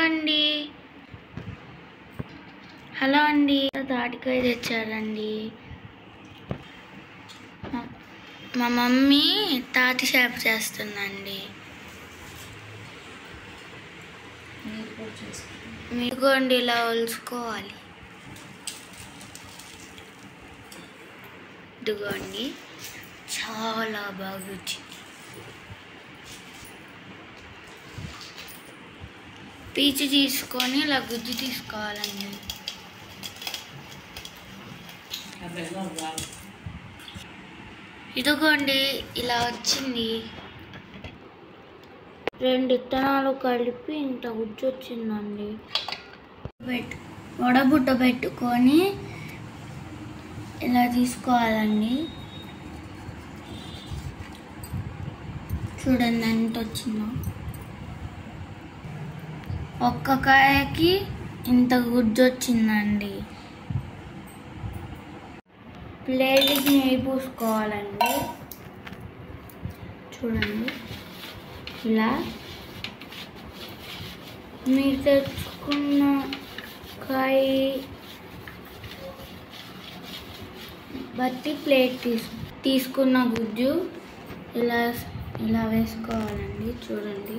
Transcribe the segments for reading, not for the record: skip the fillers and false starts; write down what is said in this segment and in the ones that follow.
అండి, హలో అండి. తాటికాయ తెచ్చారండి. మా మమ్మీ తాటి చేప చేస్తుందండి. మీరుకోండి, ఇలా ఒలుచుకోవాలి. ఇదిగోండి, చాలా బాగా వచ్చింది. పీచు తీసుకొని ఇలా గుజ్జు తీసుకోవాలండి. ఇదిగోండి, ఇలా వచ్చింది. 2 విత్తనాలు కలిపి ఇంత గుజ్జు వచ్చిందండి. వడబుట్ట పెట్టుకొని ఇలా తీసుకోవాలండి. చూడండి ఎంత వచ్చిందో. ఒక్క కాయకి ఇంత గుజ్జు వచ్చిందండి. ప్లేట్కి నెయ్యి పూసుకోవాలండి. చూడండి, ఇలా మీరు తెచ్చుకున్న కాయ బట్టి ప్లేట్ తీసుకున్న గుజ్జు ఇలా వేసుకోవాలండి. చూడండి,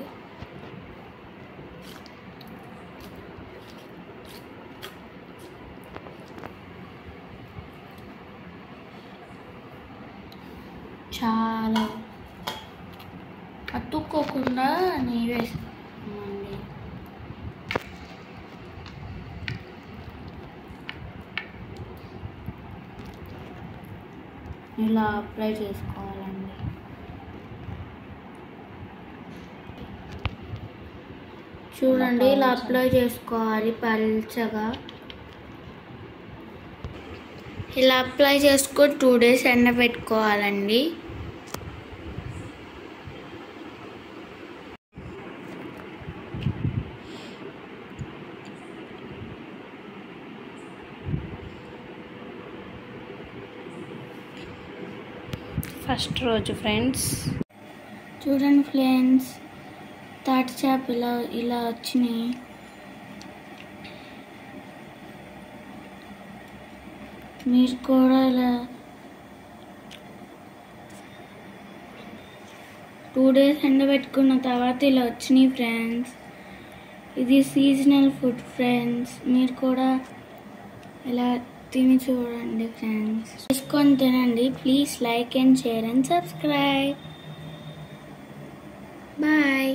చాలా అతుక్కోకుండా నెయ్యి వేసుకోమండి. ఇలా అప్లై చేసుకోవాలండి. చూడండి, ఇలా అప్లై చేసుకోవాలి పల్చగా. ఇలా అప్లై చేసుకొని 2 days ఎండబెట్టుకోవాలండి. ఫస్ట్ రోజు ఫ్రెండ్స్, చూడండి ఫ్రెండ్స్, తాటి చేప ఇలా వచ్చినాయి. మీరు కూడా ఇలా 2 days ఎండబెట్టుకున్న తర్వాత ఇలా వచ్చినాయి ఫ్రెండ్స్. ఇది సీజనల్ ఫుడ్ ఫ్రెండ్స్. మీరు కూడా ఇలా తిని చూడండి ఫ్రెండ్స్. తీసుకొని తినండి. Please like and share and subscribe. Bye.